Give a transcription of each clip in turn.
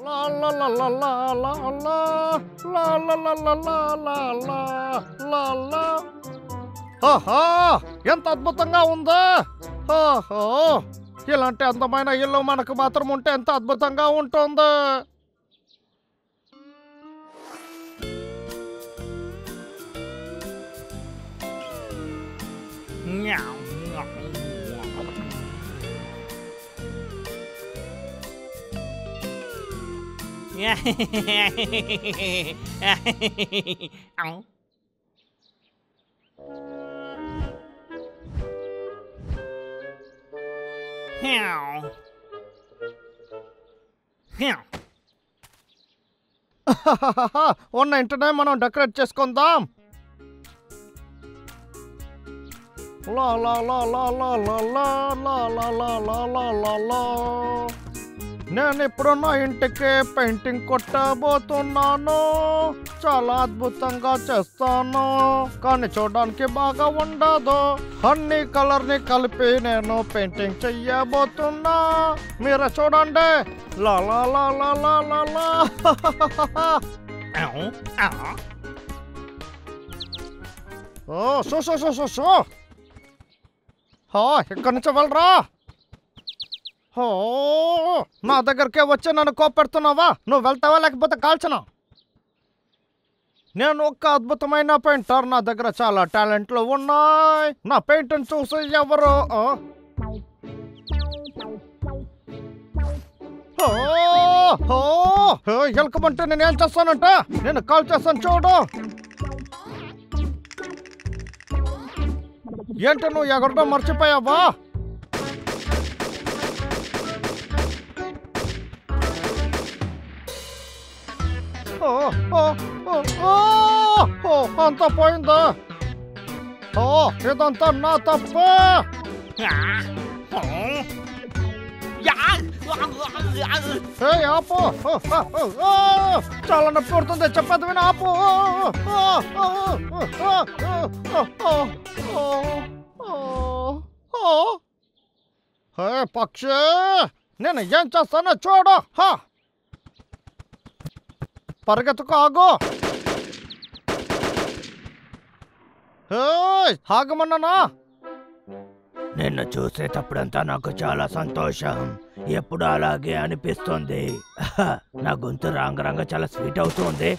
లా లా లా లా లా లా లా లా లా లా లా లా లా లా లా. ఆహా, ఎంత అద్భుతంగా ఉందా! ఓహో, ఇలాంటి అందమైన ఇల్లు మనకు మాత్రం ఉంటే ఎంత అద్భుతంగా ఉంటుంది. ఉన్న ఇంటనే మనం డెకరేట్ చేసుకుందాం. లా లా లా లా లా లా లా లా లా లా లా లా లా. నేను ఇప్పుడు నా ఇంటికి పెయింటింగ్ కొట్టబోతున్నాను. చాలా అద్భుతంగా చేస్తాను, కానీ చూడడానికి బాగా ఉండదు. అన్ని కలర్ ని కలిపి నేను పెయింటింగ్ చెయ్యబోతున్నా. మీరే చూడండి. లా లా లా లా లా లా లా. ఓ షో షో షో షో షో. ఇక్కడి నుంచి వెళ్ళరా. ఓ, నా దగ్గరకే వచ్చి నన్ను కోపెడుతున్నావా? నువ్వు వెళ్తావా లేకపోతే కాల్చనా? నేను ఒక అద్భుతమైన పెయింటర్. నా దగ్గర చాలా టాలెంట్లు ఉన్నాయి. నా పెయింట్ని చూసి ఎవరు ఎలకమంటే నేనేం చేస్తానంటే నేను కాల్ చేస్తాను చూడు. ఏంటి నువ్వు ఎగరడం మర్చిపోయావా? అంతా పోయిందా? ఇదంతా నా తప్ప. ఆపు, చాలా నొప్పి పడుతుంది. చెప్పేది విని ఆపు. పక్షి, నేను ఏం చేస్తానో చూడు. పరిగెత్తుకు, ఆగు. ఆగమన్నానా? నిన్ను చూసేటప్పుడంతా నాకు చాలా సంతోషం. ఎప్పుడు అలాగే అనిపిస్తుంది. నా గొంతు రంగ చాలా స్వీట్ అవుతుంది.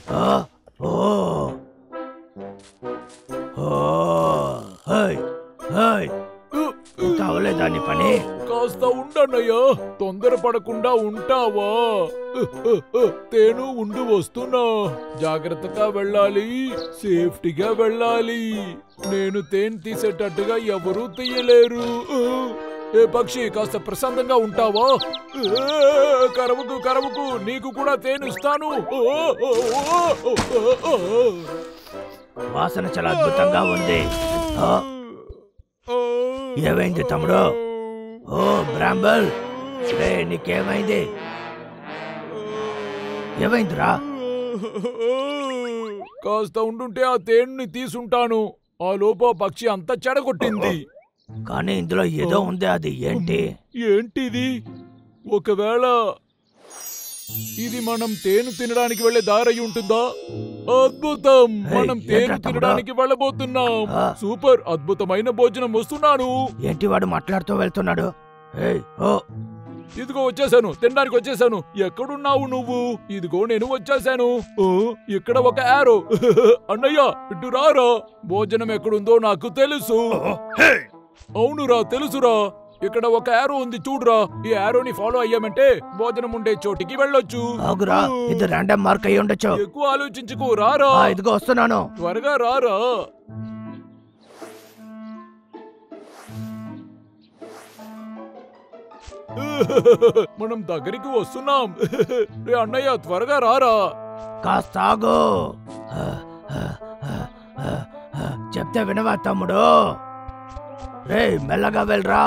కావలేదా నీ పని? కాస్త ఉండన్నయ్యా, తొందరపడకుండా ఉంటావా? తేను ఉండి వస్తున్నా. జాగ్రత్తగా వెళ్ళాలి, సేఫ్టీగా వెళ్ళాలి. నేను తేను తీసేటట్టుగా ఎవరూ తీయలేరు. ఏ పక్షి, కాస్త ప్రశాంతంగా ఉంటావా? కరవకు కరవకు, నీకు కూడా తేను ఇస్తాను. వాసన చాలా అద్భుతంగా ఉంది. ఏమైంది తమ్ముడు? ఓ బ్రాంబల్, నీకేమైంది? ఏమైందిరా? కాస్త ఉండుంటే ఆ తేనుని తీసుంటాను. ఆ లోప పక్షి అంతా చెడగొట్టింది. కానీ ఇందులో ఏదో ఉంది. అది ఏంటి? ఏంటిది? ఒకవేళ ఇది మనం తేను తినడానికి వెళ్లే దారి ఉంటుందా? అద్భుతం, మనం తేను తినడానికి వెళ్ళబోతున్నాం. సూపర్, అద్భుతమైన భోజనం వస్తున్నాను. ఏంటి వాడు మాట్లాడుతూ వెళ్తున్నాడు? ఇదిగో వచ్చేసాను, తినడానికి వచ్చేసాను. ఎక్కడున్నావు నువ్వు? ఇదిగో నేను వచ్చేసాను. ఇక్కడ ఒక యారో. అన్నయ్య, ఇటు రారా. భోజనం ఎక్కడుందో నాకు తెలుసు. అవునురా, తెలుసురా. ఇక్కడ ఒక యారో ఉంది, చూడురా. ఈ యారోని ఫాలో అయ్యామంటే భోజనం ఉండే చోటికి వెళ్ళొచ్చు. ఇది రాండమ్ మార్క్ అయ్యి ఉండొచ్చు. ఎక్కువ ఆలోచించుకో, రారా. ఇదిగో వస్తున్నాను, త్వరగా రారా. మనం దగ్గరికి వస్తున్నాం. రే అన్నయ్య, త్వరగా రారా. కాస్త ఆగు. చెప్తే వినవా తమ్ముడు? రే, మెల్లగా వెళ్ళరా.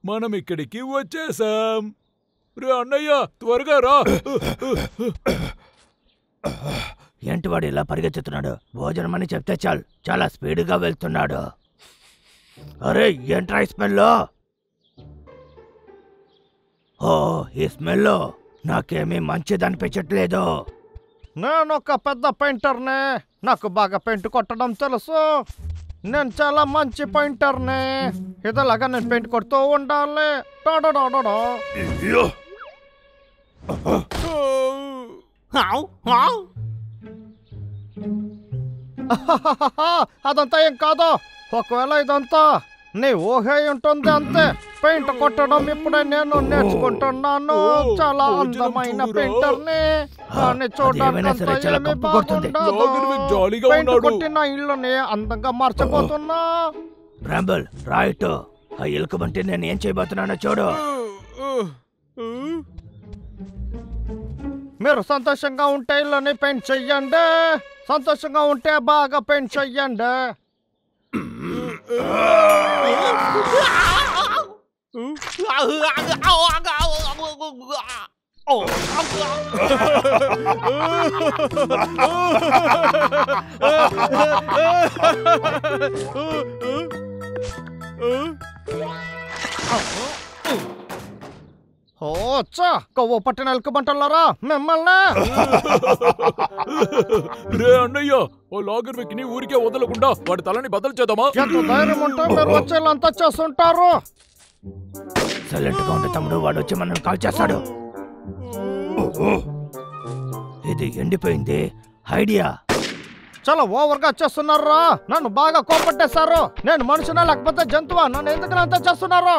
మనం ఇక్కడికి వచ్చేసాం. రే అన్నయ్య, త్వరగా రా. ఏంటి వాడు ఇలా పరిగెత్తుతున్నాడు? భోజనం అని చెప్తే చాలు, చాలా స్పీడ్గా వెళ్తున్నాడు. అరే ఏంట్రా ఈ స్మెల్? ఓ ఈ స్మెల్ నాకేమీ మంచిది అనిపించట్లేదు. నేను ఒక పెద్ద పెయింటర్ని, నాకు బాగా పెయింట్ కొట్టడం తెలుసు. నేను చాలా మంచి పెయింటర్ని. ఇదిలాగా నేను పెయింట్ కొడుతూ ఉండాలి. టాడాడాడా. అదంతా ఏం కాదు. ఒకవేళ ఇదంతా నీ ఊహే ఉంటుంది అంతే. పెయింట్ కొట్టడం ఇప్పుడే నేను నేర్చుకుంటున్నాను. చాలా అందమైన పెయింటర్ని. కానీ చూడడానికి పెయింట్ కొట్టిన ఇల్లుని అందంగా మార్చబోతున్నా. బ్రాంబుల్ రైట్. ఆ ఎలుక బంటి నేను ఏం చేయబోతున్నానో చూడు. మీరు సంతోషంగా ఉంటే ఇల్లుని పెయింట్ చెయ్యండి. సంతోషంగా ఉంటే బాగా పెయింట్ చెయ్యండి. ఓచ్చా కొవ్వు పట్టిన ఎలుకబంటలారా మిమ్మల్ని. రే అన్నయ్య, ఓ లాగర్ వ్యక్తిని ఊరికే వదలకుండా వాడి తలని బదలు చేద్దామా? ఎంత ధైర్యం ఉంటే మీరు వచ్చేలా చేస్తుంటారు. సైలెంట్ గా ఉండే తమ్ముడు, వాడు వచ్చి మనల్ని కాల్ చేస్తాడు. ఇది ఎండిపోయింది ఐడియా. చాలా ఓవర్ గా చేస్తున్నారా. నన్ను బాగా కోపట్టేశారు. నేను మనుషునా లేకపోతే జంతువా? నన్ను ఎందుకు అంతా చేస్తున్నారు?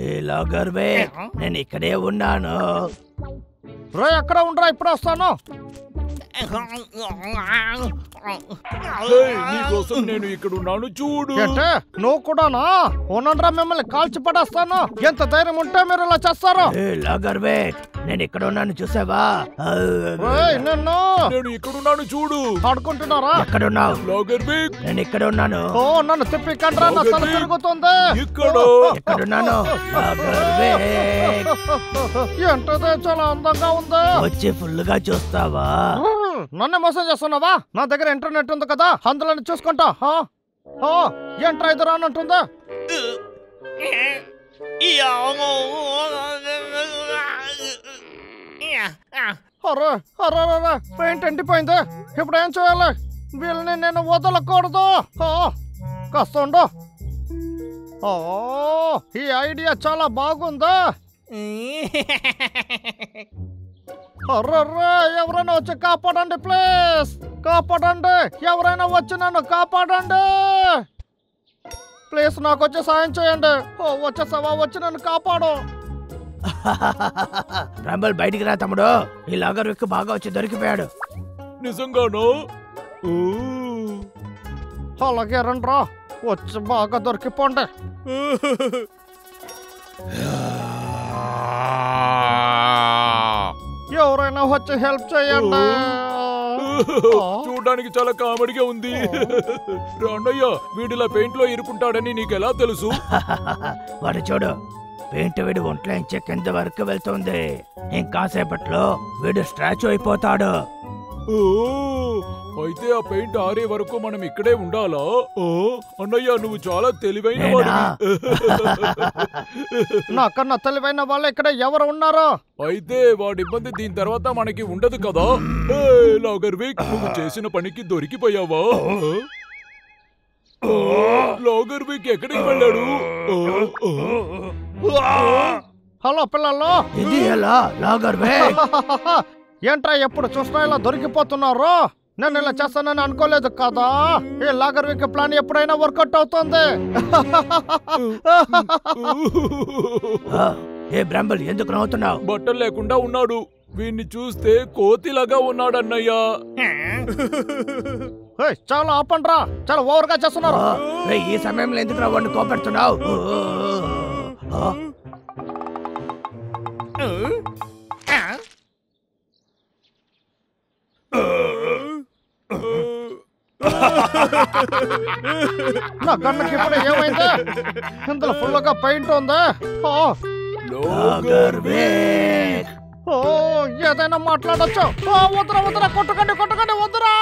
ఏ లాగర్వే, నేను ఇక్కడే ఉన్నాను. రే ఎక్కడ ఉండరా, ఇప్పుడు వస్తాను. నీకోసం నేను ఇక్కడ ఉన్నాను చూడు. ఏంటే నువ్వు కూడానా? ఉన్నరా, మిమ్మల్ని కాల్చి పడేస్తాను. ఎంత ధైర్యం ఉంటే మీరు ఇలా చేస్తారు? ఏ లాగర్వే, నేను ఇక్కడ ఉన్నాను చూసావా? నిన్ను నేను ఇక్కడ ఉన్నాను చూడు. ఆడుకుంటున్నారా? ఎక్కడున్నావు? లాగర్ బిగ్, నేను ఇక్కడ ఉన్నాను. ఓ నన్ను తిప్పికండ్రా, నా తల తిరుగుతుంది. ఇక్కడ ఎక్కడున్నాను? లాగర్వే, ఏంటది చాలా అందంగా ఉంది. వచ్చి ఫుల్ గా చూస్తావా? నన్నే మోసం చేస్తున్నావా? నా దగ్గర ఇంటర్నెట్ ఉంది కదా, అందులో చూసుకుంటా. ఏంట్రా ఇది రానంటుందా? అరే అరే అరే, పెయింట్ ఎండిపోయింది. ఇప్పుడు ఏం చేయాలి? వీళ్ళని నేను వదలకూడదు. కాస్త ఉండు. ఈ ఐడియా చాలా బాగుందా? అర్రర్రే, ఎవరైనా వచ్చి కాపాడండి ప్లీజ్. కాపాడండి, ఎవరైనా వచ్చి నన్ను కాపాడండి ప్లీజ్. నాకు వచ్చి సాయం చేయండి. వచ్చేసావా? వచ్చి నన్ను కాపాడు. రంబల్ బయటికి రా తమ్ముడు. ఈ లాగర్ వ్యక్తి బాగా వచ్చి దొరికిపోయాడు. నిజంగానా? అలాగే రండ్రా, వచ్చి బాగా దొరికిపోండి. ఎవరైనా వచ్చి హెల్ప్ చేయండి. చూడడానికి చాలా కామెడీగా ఉంది. అన్నయ్య, వీడిలా పెయింట్ లో ఇరుకుంటాడని నీకెలా తెలుసు? వాడు చూడు, పెయింట్ వీడు ఒంట్లో ఇంచే కింద వరకు వెళ్తుంది. ఇంకాసేపట్లో వీడు స్ట్రాచ్ అయిపోతాడు. అయితే ఆ పెయింట్ ఆరే వరకు మనం ఇక్కడే ఉండాలా? అన్నయ్య, నువ్వు చాలా తెలివైన నాకన్నా తెలివైన వాళ్ళు ఇక్కడ ఎవరు ఉన్నారు? అయితే వాడి ఇబ్బంది దీని తర్వాత మనకి ఉండదు కదా. లాగర్ వీక్, నువ్వు చేసిన పనికి దొరికిపోయావా? లాగర్ వీక్ ఎక్కడికి వెళ్ళాడు? హలో పిల్లలు, ఇది ఎలా లాగర్ వీక్? ఏంట్రా ఎప్పుడు చూసినా ఇలా దొరికిపోతున్నారు? నేను ఇలా చేస్తానని అనుకోలేదు కదా. ఈ లాగర్ వీక్ ప్లాన్ ఎప్పుడైనా వర్కౌట్ అవుతుంది. ఏ బ్రాంబుల్, ఎందుకు నవ్వుతున్నావు? బట్టలు లేకుండా ఉన్నాడు. వీణ్ణి చూస్తే కోతిలాగా ఉన్నాడన్నయ్యా. చాలా ఆపండ్రా, చాలా ఓవర్ గా చేస్తున్నారు. ఈ సమయంలో ఎందుకు నా వాడిని కోపెడుతున్నావు? నా కన్నుకి ఇప్పుడు ఏమైంది? ఇందులో ఫుల్ గా పెయింట్ ఉంది. ఏదైనా మాట్లాడొచ్చు. వద్దురా వద్దురా, కొట్టకండి కొట్టకండి, వద్దురా.